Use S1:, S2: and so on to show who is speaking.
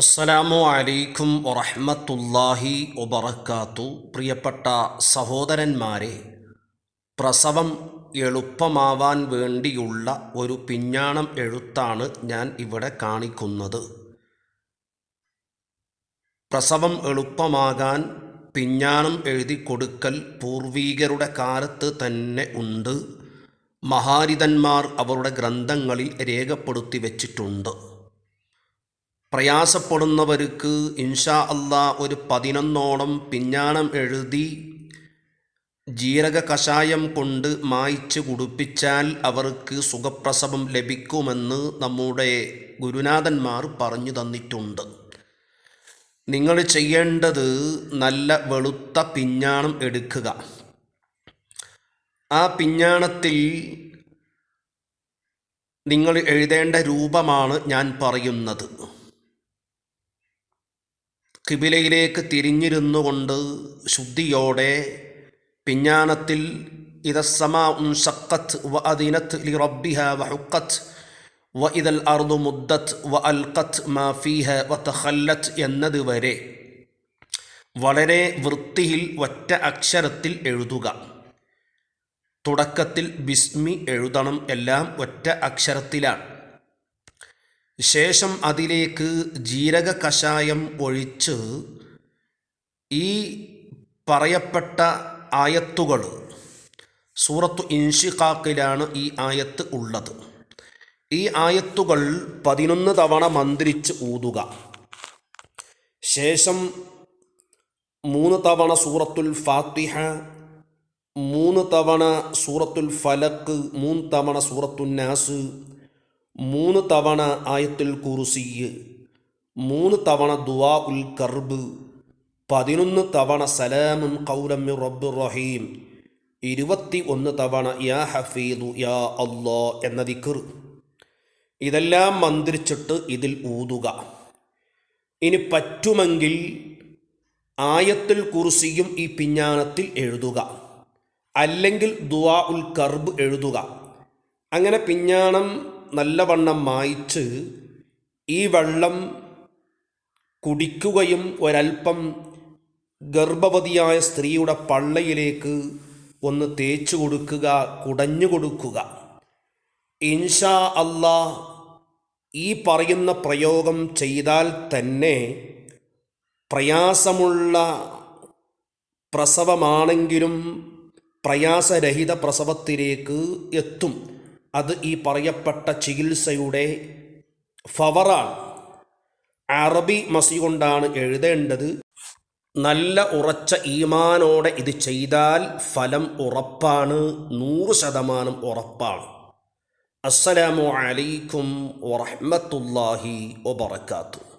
S1: അസ്സലാമു അലൈക്കും വറഹ്മത്തുള്ളാഹി വബറകാത്തു. പ്രിയപ്പെട്ട സഹോദരന്മാരെ, പ്രസവം എളുപ്പമാവാൻ വേണ്ടിയുള്ള ഒരു പിഞ്ഞാണം എഴുത്താണ് ഞാൻ ഇവിടെ കാണിക്കുന്നത്. പ്രസവം എളുപ്പമാകാൻ പിഞ്ഞാണം എഴുതി കൊടുക്കൽ പൂർവീകരുടെ കാലത്ത് തന്നെ ഉണ്ട്. മഹാരിതന്മാർ അവരുടെ ഗ്രന്ഥങ്ങളിൽ രേഖപ്പെടുത്തി വച്ചിട്ടുണ്ട്. പ്രയാസപ്പെടുന്നവർക്ക് ഇൻഷാ അല്ലാ ഒരു 11ഓളം പിഞ്ഞാണം എഴുതി ജീരക കഷായം കൊണ്ട് മായ്ച്ച് കുടിപ്പിച്ചാൽ അവർക്ക് സുഖപ്രസവം ലഭിക്കുമെന്ന് നമ്മുടെ ഗുരുനാഥന്മാർ പറഞ്ഞു തന്നിട്ടുണ്ട്. നിങ്ങൾ ചെയ്യേണ്ടത് നല്ല വെളുത്ത പിഞ്ഞാണം എടുക്കുക. ആ പിഞ്ഞാണത്തിൽ നിങ്ങൾ എഴുതേണ്ട രൂപമാണ് ഞാൻ പറയുന്നത്. ഖിബിലയിലേക്ക് തിരിഞ്ഞിരുന്നു കൊണ്ട് ശുദ്ധിയോടെ പിഞ്ഞാണത്തിൽ ഇദസ്സമാഉ ശഖ്ഖത് വഅദിനത് ലിറബ്ബിഹാ വഹുഖ്ഖത് വഇദൽ അർദു മുദ്ദത് വഅൽഖത് മാ ഫീഹാ വതഖല്ലത് എന്നതുവരെ വളരെ വൃത്തിയിൽ ഒറ്റ അക്ഷരത്തിൽ എഴുതുക. തുടക്കത്തിൽ ബിസ്മി എഴുതണം, എല്ലാം ഒറ്റ അക്ഷരത്തിലാണ്. ശേഷം അതിലേക്ക് ജീരക കഷായം ഒഴിച്ച് ഈ പറയപ്പെട്ട ആയത്തുകൾ, സൂറത്തു ഇൻഷിഖാഖിലാണ് ഈ ആയത്ത് ഉള്ളത്. ഈ ആയത്തുകൾ 11 തവണ മന്ത്രിച്ച് ഊതുക. ശേഷം 3 തവണ സൂറത്തുൽ ഫാത്തിഹ, 3 തവണ സൂറത്തുൽ ഫലക്ക്, 3 തവണ സൂറത്തുൻ നാസ്, 3 തവണ ആയത്തുൽ കുർസി, 3 തവണ ദുആ ഉൽ കർബ്, 11 തവണ സലാമുൻ ഖൗലൻ മിർ റബ്ബിർ റഹീം, 21 തവണ യാ ഹഫീദു യാ അല്ലാ എന്ന ദിക്ർ. ഇതെല്ലാം മന്ത്രിച്ചിട്ട് ഇതിൽ ഊതുക. ഇനി പറ്റുമെങ്കിൽ ആയത്തുൽ കുർസിയും ഈ പിഞ്ഞാണത്തിൽ എഴുതുക, അല്ലെങ്കിൽ ദുആ ഉൽ കർബ് എഴുതുക. അങ്ങനെ പിഞ്ഞാണം നല്ലവണ്ണം മായ്ച്ച് ഈ വെള്ളം കുടിക്കുകയും ഒരൽപ്പം ഗർഭവതിയായ സ്ത്രീയുടെ പള്ളയിലേക്ക് ഒന്ന് തേച്ചു കൊടുക്കുക, കുടഞ്ഞു കൊടുക്കുക. ഇൻഷാ അല്ലാ ഈ പറയുന്ന പ്രയോഗം ചെയ്താൽ തന്നെ പ്രയാസമുള്ള പ്രസവമാണെങ്കിലും പ്രയാസരഹിത പ്രസവത്തിലേക്ക് എത്തും. അത് ഈ പറയപ്പെട്ട ചികിത്സയുടെ ഫവറാണ്. അറബി മസി കൊണ്ടാണ് എഴുതേണ്ടത്. നല്ല ഉറച്ച ഈമാനോടെ ഇത് ചെയ്താൽ ഫലം ഉറപ്പാണ്, 100% ഉറപ്പാണ്. അസ്സലാമു അലൈക്കും വറഹ്മത്തുള്ളാഹി വബറകാതുഹു.